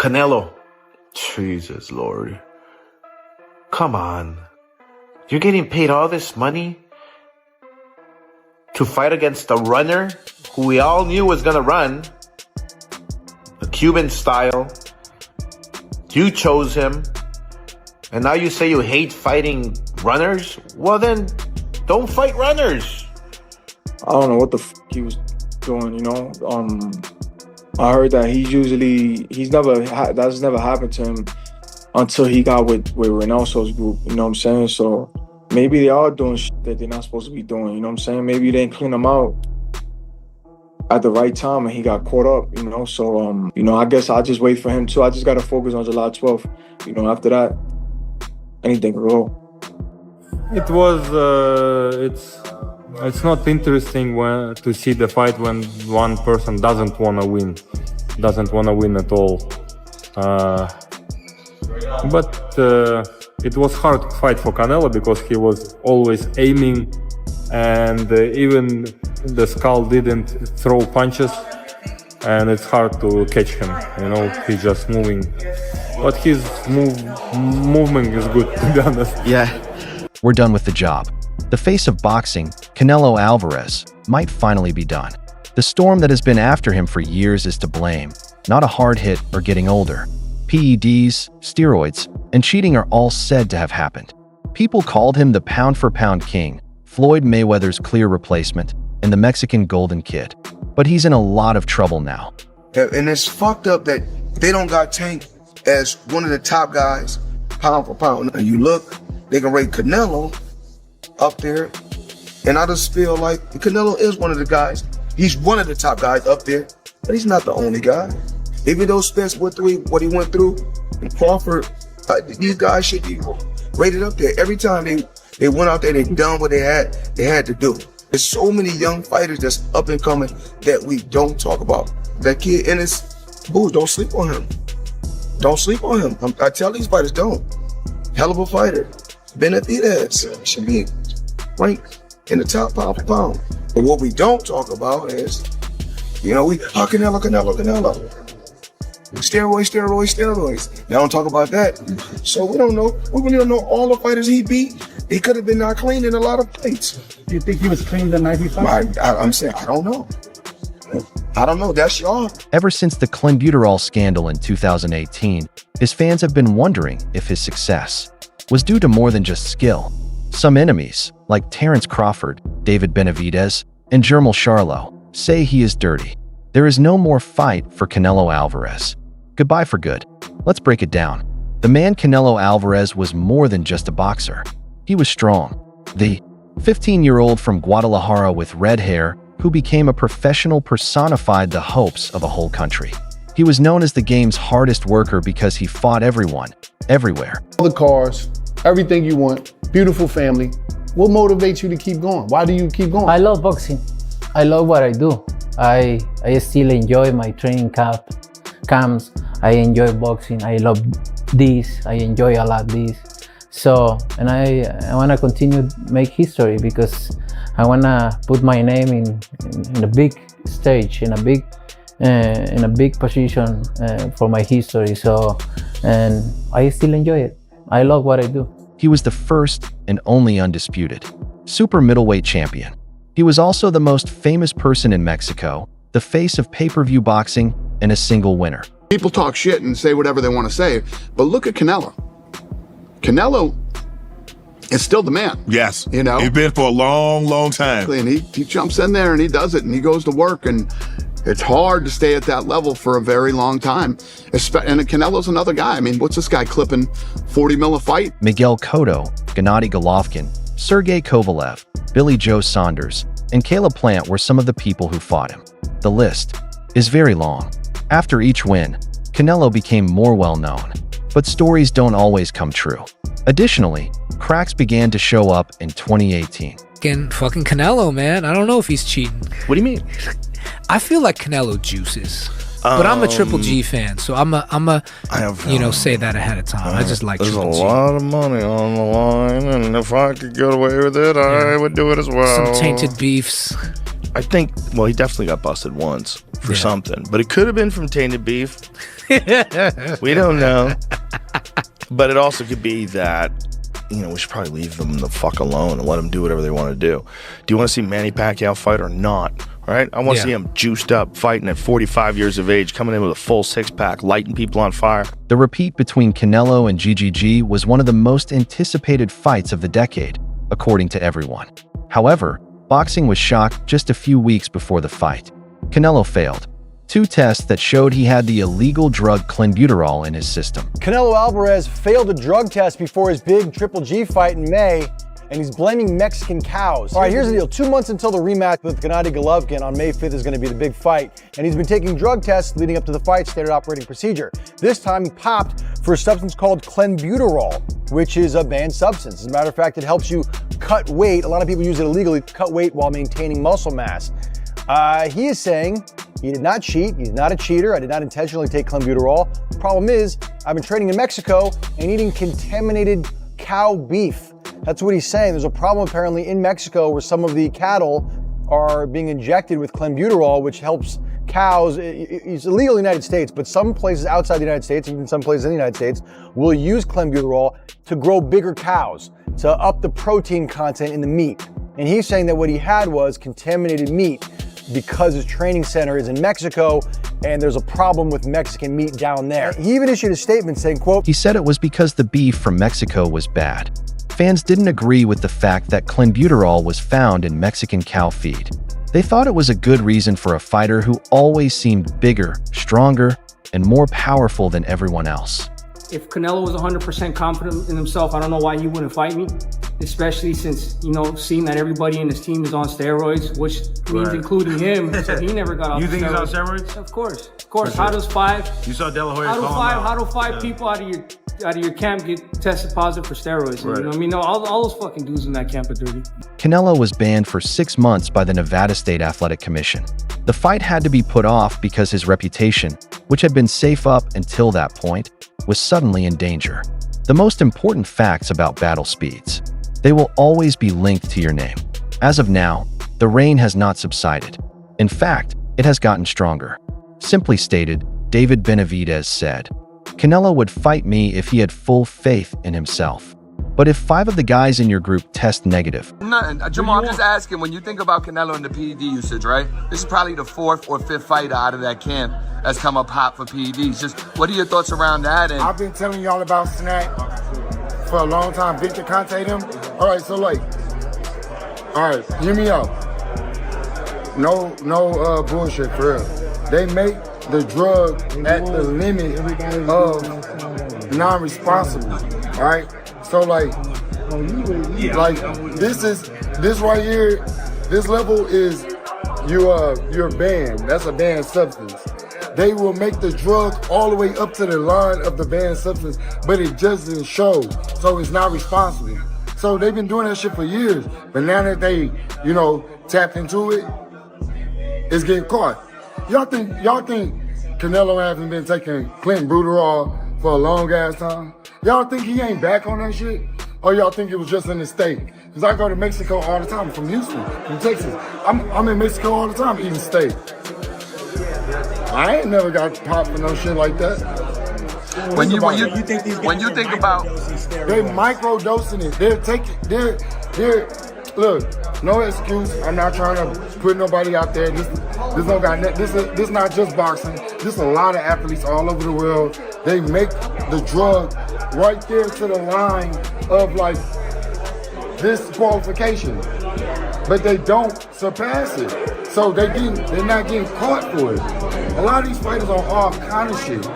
Canelo. Jesus, Lord. Come on. You're getting paid all this money to fight against a runner who we all knew was going to run, a Cuban style. You chose him. And now you say you hate fighting runners? Well then, don't fight runners. I don't know what the he was doing, you know. I heard that that's never happened to him until he got with Reynoso's group, you know what I'm saying? So maybe they are doing shit that they're not supposed to be doing, you know what I'm saying? Maybe they didn't clean him out at the right time and he got caught up, you know? So, you know, I guess I'll just wait for him too. I just got to focus on July 12th. You know, after that, anything can go. It was, it's not interesting to see the fight when one person doesn't want to win at all. But it was hard to fight for Canelo because he was always aiming, and even the skull didn't throw punches, and it's hard to catch him. You know, he's just moving, but his movement is good, to be honest. Yeah. We're done with the job. The face of boxing, Canelo Alvarez, might finally be done. The storm that has been after him for years is to blame, not a hard hit or getting older. PEDs, steroids, and cheating are all said to have happened. People called him the pound-for-pound king, Floyd Mayweather's clear replacement, and the Mexican Golden Kid. But he's in a lot of trouble now. And it's fucked up that they don't got Tank as one of the top guys, pound for pound. And you look, they can rate Canelo up there, and I just feel like Canelo is one of the guys. He's one of the top guys up there, but he's not the only guy. Even though Spence went through what he went through, and Crawford, these guys should be rated up there. Every time they went out there, they done what they had to do. There's so many young fighters that's up and coming that we don't talk about. That kid Ennis Booth, don't sleep on him. Don't sleep on him. I tell these fighters, don't. Hell of a fighter. Benavidez should be ranked in the top pound for pound. But what we don't talk about is, you know, Canelo. Steroids. They don't talk about that. So we don't know. We really don't know all the fighters he beat. He could have been not clean in a lot of fights. Do you think he was clean the night he fought? I'm saying, I don't know. I don't know. That's y'all. Ever since the Clenbuterol scandal in 2018, his fans have been wondering if his success was due to more than just skill. Some enemies, like Terrence Crawford, David Benavidez, and Jermall Charlo, say he is dirty. There is no more fight for Canelo Alvarez. Goodbye for good. Let's break it down. The man Canelo Alvarez was more than just a boxer. He was strong. The 15-year-old from Guadalajara with red hair who became a professional personified the hopes of a whole country. He was known as the game's hardest worker because he fought everyone, everywhere. All the cars, everything you want, beautiful family. What motivates you to keep going? Why do you keep going? I love boxing. I love what I do. I still enjoy my training camps. I enjoy boxing. I love this. I enjoy a lot this. So, and I want to continue make history because I want to put my name in a big stage, in a big position for my history. So, and I still enjoy it. I love what I do. He was the first and only undisputed super middleweight champion. He was also the most famous person in Mexico, the face of pay-per-view boxing, and a single winner. People talk shit and say whatever they want to say, but look at Canelo. Canelo is still the man. Yes. You know? He's been for a long, long time. And he jumps in there and he does it and he goes to work, and it's hard to stay at that level for a very long time. And Canelo's another guy. I mean, what's this guy clipping 40 mil a fight? Miguel Cotto, Gennady Golovkin, Sergey Kovalev, Billy Joe Saunders, and Caleb Plant were some of the people who fought him. The list is very long. After each win, Canelo became more well-known. But stories don't always come true. Additionally, cracks began to show up in 2018. Fucking Canelo, man. I don't know if he's cheating. What do you mean? I feel like Canelo juices. But I'm a Triple G fan, so I'm a say that ahead of time. I just like Triple G. There's a lot of money on the line, and if I could get away with it, I would do it as well. Some tainted beefs. I think, well, he definitely got busted once for something, but it could have been from tainted beef. We don't know. But it also could be that, you know, we should probably leave them the fuck alone and let them do whatever they want to do. Do you want to see Manny Pacquiao fight or not? Right? I want to see him juiced up, fighting at 45 years of age, coming in with a full six-pack, lighting people on fire. The repeat between Canelo and GGG was one of the most anticipated fights of the decade, according to everyone. However, boxing was shocked just a few weeks before the fight. Canelo failed 2 tests that showed he had the illegal drug Clenbuterol in his system. Canelo Alvarez failed a drug test before his big Triple G fight in May, and he's blaming Mexican cows. All right, here's the deal. 2 months until the rematch with Gennady Golovkin on May 5th is going to be the big fight, and he's been taking drug tests leading up to the fight, standard operating procedure. This time he popped for a substance called Clenbuterol, which is a banned substance. As a matter of fact, it helps you cut weight. A lot of people use it illegally to cut weight while maintaining muscle mass. He is saying he did not cheat. He's not a cheater. I did not intentionally take Clenbuterol. Problem is, I've been training in Mexico and eating contaminated cow beef. That's what he's saying. There's a problem apparently in Mexico where some of the cattle are being injected with Clenbuterol, which helps cows. It's illegal in the United States, but some places outside the United States, even some places in the United States, will use Clenbuterol to grow bigger cows, to up the protein content in the meat. And he's saying that what he had was contaminated meat because his training center is in Mexico and there's a problem with Mexican meat down there. He even issued a statement saying, quote, he said it was because the beef from Mexico was bad. Fans didn't agree with the fact that Clenbuterol was found in Mexican cow feed. They thought it was a good reason for a fighter who always seemed bigger, stronger, and more powerful than everyone else. If Canelo was 100% confident in himself, I don't know why he wouldn't fight me, especially since, you know, seeing that everybody in his team is on steroids, which means including him, so he never got off You the think steroids. he's on steroids? Of course. How does 5? You saw De La Hoya call him out. How do 5 people out of your camp get tested positive for steroids? You know what I mean? No, all those fucking dudes in that camp are dirty. Canelo was banned for 6 months by the Nevada State Athletic Commission. The fight had to be put off because his reputation, which had been safe up until that point, was suddenly in danger. The most important facts about battle speeds. They will always be linked to your name. As of now, the rain has not subsided. In fact, it has gotten stronger. Simply stated, David Benavidez said, Canelo would fight me if he had full faith in himself. But if 5 of the guys in your group test negative. Nothing. Jamal, I'm just asking, when you think about Canelo and the PED usage, right? This is probably the 4th or 5th fighter out of that camp that's come up hot for PEDs. Just what are your thoughts around that? And I've been telling y'all about Snack for a long time. Victor Conte them. All right, so like, all right, hear me out. No bullshit for real. They make the drug at the limit of non-responsible. All right. So like this right here, this level is you're banned. That's a banned substance. They will make the drug all the way up to the line of the banned substance, but it doesn't show, so it's not responsible. So they've been doing that shit for years, but now that they, you know, tapped into it, it's getting caught. Y'all think Canelo hasn't been taking Clenbuterol for a long ass time? Y'all think he ain't back on that shit? Or y'all think it was just in the state? Because I go to Mexico all the time. I'm from Houston, from Texas. I'm in Mexico all the time eating steak. I ain't never got popped for no shit like that. When you think about they microdosing it. They're look, no excuse. I'm not trying to put nobody out there. This not just boxing. This a lot of athletes all over the world. They make the drug right there to the line of like this qualification, but they don't surpass it. So they're not getting caught for it. A lot of these fighters are all kind of shit.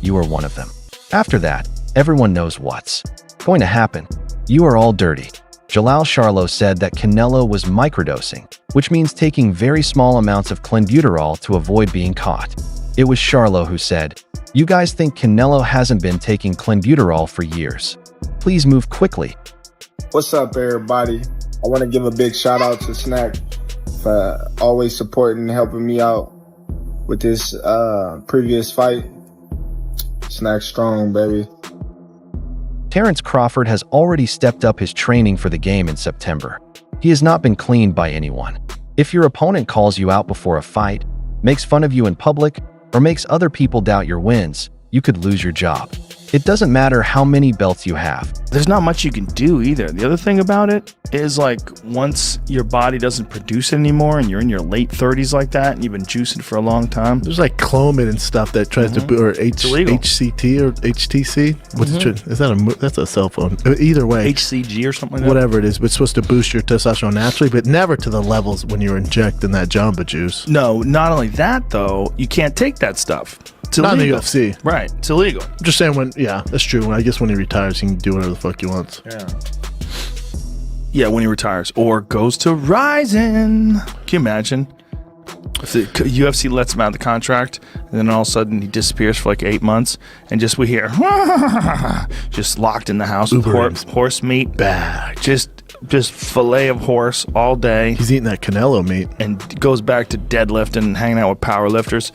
You are one of them. After that, everyone knows what's going to happen. You are all dirty. Jalal Charlo said that Canelo was microdosing, which means taking very small amounts of Clenbuterol to avoid being caught. It was Charlo who said, "You guys think Canelo hasn't been taking Clenbuterol for years. Please move quickly." What's up, everybody? I want to give a big shout out to Snack for always supporting and helping me out with this previous fight. Snack strong, baby. Terrence Crawford has already stepped up his training for the game in September. He has not been cleaned by anyone. If your opponent calls you out before a fight, makes fun of you in public, or makes other people doubt your wins, you could lose your job. It doesn't matter how many belts you have. There's not much you can do either. The other thing about it is, like, once your body doesn't produce it anymore and you're in your late 30s like that and you've been juicing for a long time. There's like Clomid and stuff that tries to or HCT or HTC. What's is that that's a cell phone? Either way, HCG or something like that. Whatever it is, but it's supposed to boost your testosterone naturally, but never to the levels when you're injecting that Jamba Juice. No, not only that though, you can't take that stuff. It's not illegal. in the UFC. Right. It's illegal. I'm just saying that's true. I guess when he retires, he can do whatever the fuck he wants. Yeah. Yeah, when he retires or goes to Ryzen. Can you imagine? If the UFC lets him out of the contract and then all of a sudden he disappears for like 8 months and just we hear just locked in the house with horse meat. Bag. Just fillet of horse all day. He's eating that Canelo meat. And goes back to deadlifting and hanging out with power lifters.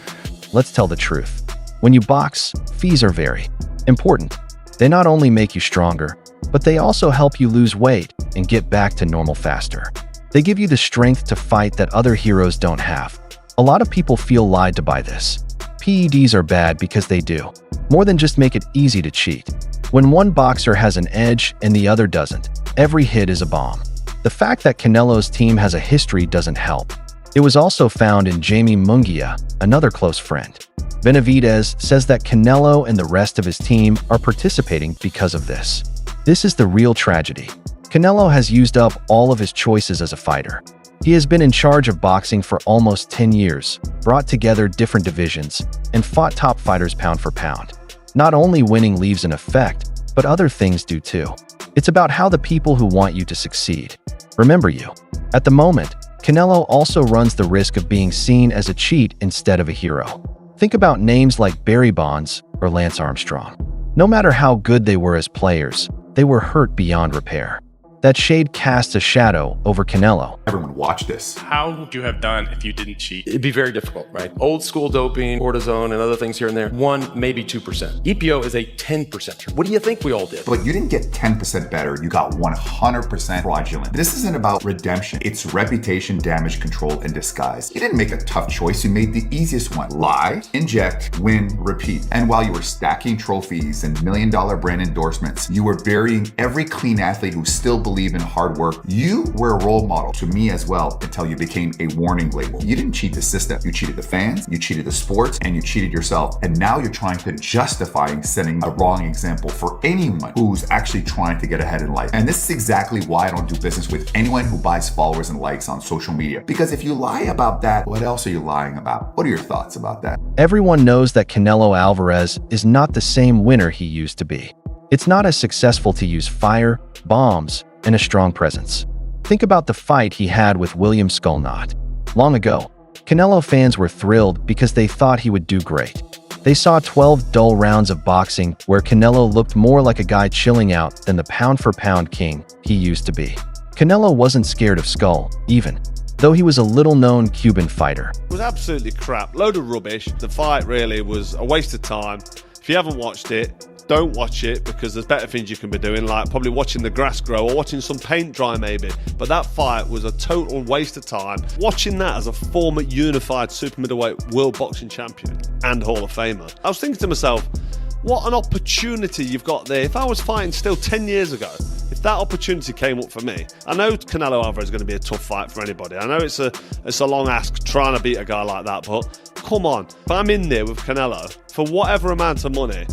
Let's tell the truth. When you box, fees are very important. They not only make you stronger, but they also help you lose weight and get back to normal faster. They give you the strength to fight that other heroes don't have. A lot of people feel lied to by this. PEDs are bad because they do more than just make it easy to cheat. When one boxer has an edge and the other doesn't, every hit is a bomb. The fact that Canelo's team has a history doesn't help. It was also found in Jamie Munguia, another close friend. Benavidez says that Canelo and the rest of his team are participating because of this. This is the real tragedy. Canelo has used up all of his choices as a fighter. He has been in charge of boxing for almost 10 years, brought together different divisions, and fought top fighters pound for pound. Not only winning leaves an effect, but other things do too. It's about how the people who want you to succeed remember you. At the moment, Canelo also runs the risk of being seen as a cheat instead of a hero. Think about names like Barry Bonds or Lance Armstrong. No matter how good they were as players, they were hurt beyond repair. That shade casts a shadow over Canelo. Everyone watch this. How would you have done if you didn't cheat? It'd be very difficult, right? Old school doping, cortisone, and other things here and there. 1, maybe 2%. EPO is a 10%. What do you think we all did? But you didn't get 10% better. You got 100% fraudulent. This isn't about redemption. It's reputation damage control in disguise. You didn't make a tough choice. You made the easiest one. Lie, inject, win, repeat. And while you were stacking trophies and $1 million brand endorsements, you were burying every clean athlete who still believe in hard work. You were a role model to me as well until you became a warning label. You didn't cheat the system. You cheated the fans, you cheated the sports, and you cheated yourself. And now you're trying to justify setting a wrong example for anyone who's actually trying to get ahead in life. And this is exactly why I don't do business with anyone who buys followers and likes on social media. Because if you lie about that, what else are you lying about? What are your thoughts about that? Everyone knows that Canelo Alvarez is not the same winner he used to be. It's not as successful to use fire, bombs, and a strong presence. Think about the fight he had with William Skullknot. Long ago, Canelo fans were thrilled because they thought he would do great. They saw 12 dull rounds of boxing where Canelo looked more like a guy chilling out than the pound-for-pound king he used to be. Canelo wasn't scared of Skull, even, though he was a little-known Cuban fighter. It was absolutely crap, load of rubbish. The fight really was a waste of time. If you haven't watched it, don't watch it because there's better things you can be doing, like probably watching the grass grow or watching some paint dry maybe. But that fight was a total waste of time. Watching that as a former unified super middleweight world boxing champion and Hall of Famer, I was thinking to myself, what an opportunity you've got there. If I was fighting still 10 years ago, if that opportunity came up for me, I know Canelo Alvarez is going to be a tough fight for anybody. I know it's a long ask trying to beat a guy like that, but come on. If I'm in there with Canelo for whatever amount of money,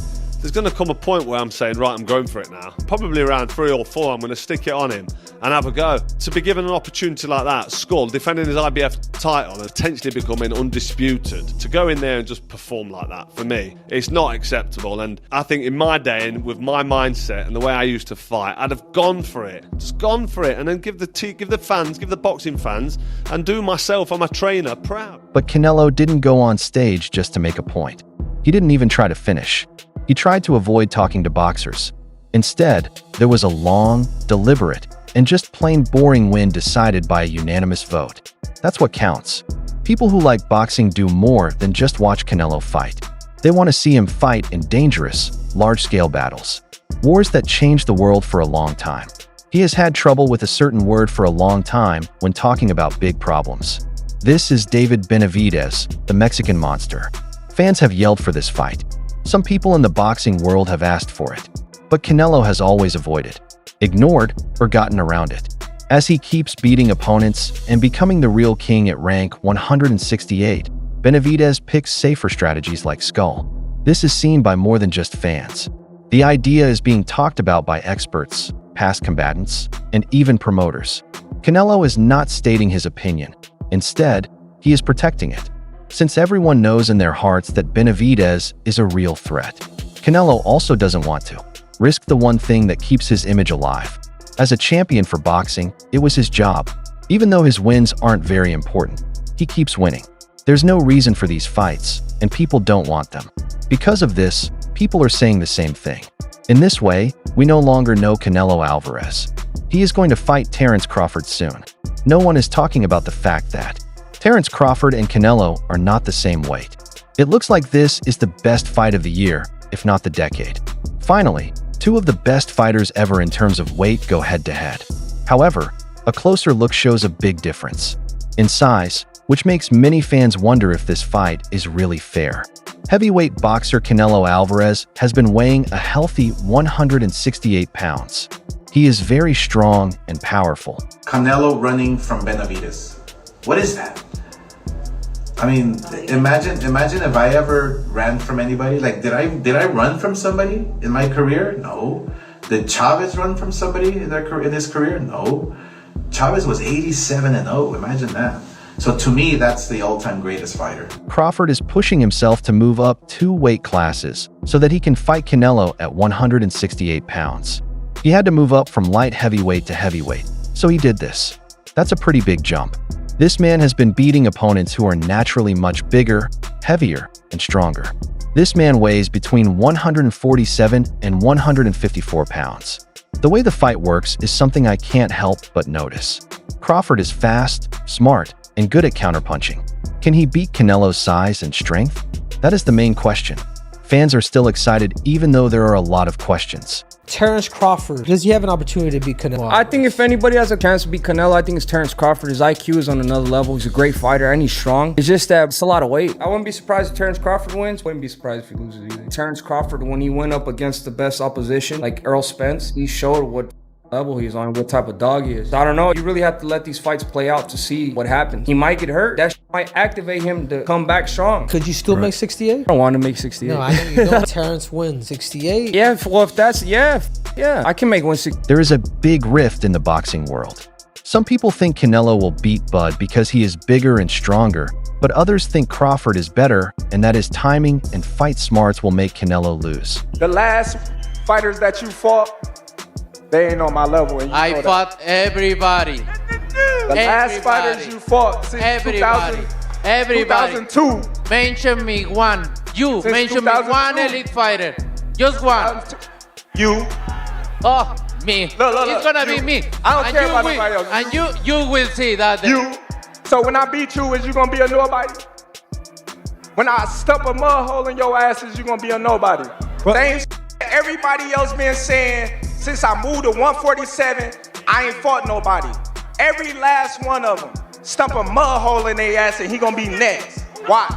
there's going to come a point where I'm saying, right, I'm going for it now. Probably around 3 or 4, I'm going to stick it on him and have a go. To be given an opportunity like that, Skull defending his IBF title and potentially becoming undisputed, to go in there and just perform like that, for me, it's not acceptable. And I think in my day and with my mindset and the way I used to fight, I'd have gone for it. Just gone for it and then give the fans, give the boxing fans and do myself and my trainer proud. But Canelo didn't go on stage just to make a point. He didn't even try to finish. He tried to avoid talking to boxers. Instead, there was a long, deliberate, and just plain boring win decided by a unanimous vote. That's what counts. People who like boxing do more than just watch Canelo fight. They want to see him fight in dangerous, large-scale battles. Wars that changed the world for a long time. He has had trouble with a certain word for a long time when talking about big problems. This is David Benavidez, the Mexican monster. Fans have yelled for this fight. Some people in the boxing world have asked for it. But Canelo has always avoided, ignored, or gotten around it. As he keeps beating opponents and becoming the real king at rank 168, Benavidez picks safer strategies like Skull. This is seen by more than just fans. The idea is being talked about by experts, past combatants, and even promoters. Canelo is not stating his opinion. Instead, he is protecting it, since everyone knows in their hearts that Benavidez is a real threat. Canelo also doesn't want to risk the one thing that keeps his image alive. As a champion for boxing, it was his job. Even though his wins aren't very important, he keeps winning. There's no reason for these fights, and people don't want them. Because of this, people are saying the same thing. In this way, we no longer know Canelo Alvarez. He is going to fight Terence Crawford soon. No one is talking about the fact that Terence Crawford and Canelo are not the same weight. It looks like this is the best fight of the year, if not the decade. Finally, two of the best fighters ever in terms of weight go head-to-head. However, a closer look shows a big difference in size, which makes many fans wonder if this fight is really fair. Heavyweight boxer Canelo Alvarez has been weighing a healthy 168 pounds. He is very strong and powerful. Canelo running from Benavidez. What is that? I mean, imagine if I ever ran from anybody. Like, did I run from somebody in my career? No. Did Chavez run from somebody in his career? No. Chavez was 87-0. Imagine that. So to me, that's the all-time greatest fighter. Crawford is pushing himself to move up 2 weight classes so that he can fight Canelo at 168 pounds. He had to move up from light heavyweight to heavyweight, so he did this. That's a pretty big jump. This man has been beating opponents who are naturally much bigger, heavier, and stronger. This man weighs between 147 and 154 pounds. The way the fight works is something I can't help but notice. Crawford is fast, smart, and good at counterpunching. Can he beat Canelo's size and strength? That is the main question. Fans are still excited even though there are a lot of questions. Terence Crawford, does he have an opportunity to beat Canelo? I think if anybody has a chance to beat Canelo, I think it's Terence Crawford. His IQ is on another level. He's a great fighter and he's strong. It's just that it's a lot of weight. I wouldn't be surprised if Terence Crawford wins. Wouldn't be surprised if he loses either. Terence Crawford, when he went up against the best opposition, like Errol Spence, he showed what level he's on, what type of dog he is. I don't know. You really have to let these fights play out to see what happens. He might get hurt. That might activate him to come back strong. Could you still make 68? I don't want to make 68. No, I know you don't. Terence wins 68. Yeah, well, if that's, yeah, I can make 160. There is a big rift in the boxing world. Some people think Canelo will beat Bud because he is bigger and stronger, but others think Crawford is better and that his timing and fight smarts will make Canelo lose. The last fighters that you fought, they ain't on my level. And I fought everybody. The last fighters you fought since 2002. Mention me one. You mention me one elite fighter. Just one. You. Oh, me. Look, it's gonna be me. I don't care about nobody else. And you will see that. You. So when I beat you, is you gonna be a nobody? When I stump a mud hole in your ass, is you gonna be a nobody? Same everybody else been saying. Since I moved to 147, I ain't fought nobody. Every last one of them stump a mud hole in their ass and he gonna be next. Watch.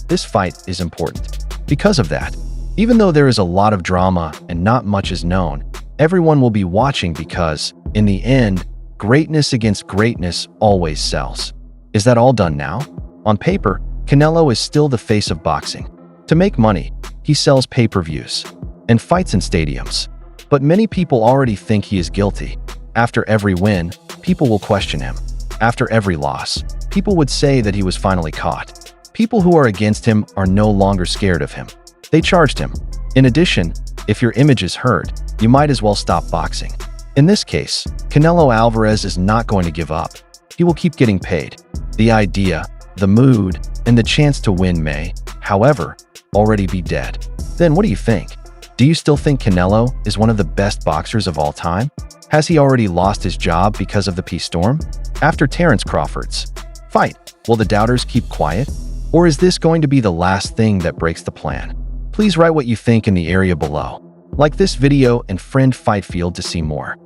This fight is important. Because of that, even though there is a lot of drama and not much is known, everyone will be watching because, in the end, greatness against greatness always sells. Is that all done now? On paper, Canelo is still the face of boxing. To make money, he sells pay-per-views and fights in stadiums. But many people already think he is guilty. After every win, people will question him. After every loss, people would say that he was finally caught. People who are against him are no longer scared of him. They charged him. In addition, if your image is hurt, you might as well stop boxing. In this case, Canelo Alvarez is not going to give up. He will keep getting paid. The idea, the mood, and the chance to win may, however, already be dead. Then what do you think? Do you still think Canelo is one of the best boxers of all time? Has he already lost his job because of the peace storm? After Terence Crawford's fight, will the doubters keep quiet? Or is this going to be the last thing that breaks the plan? Please write what you think in the area below. Like this video and friend Fight Field to see more.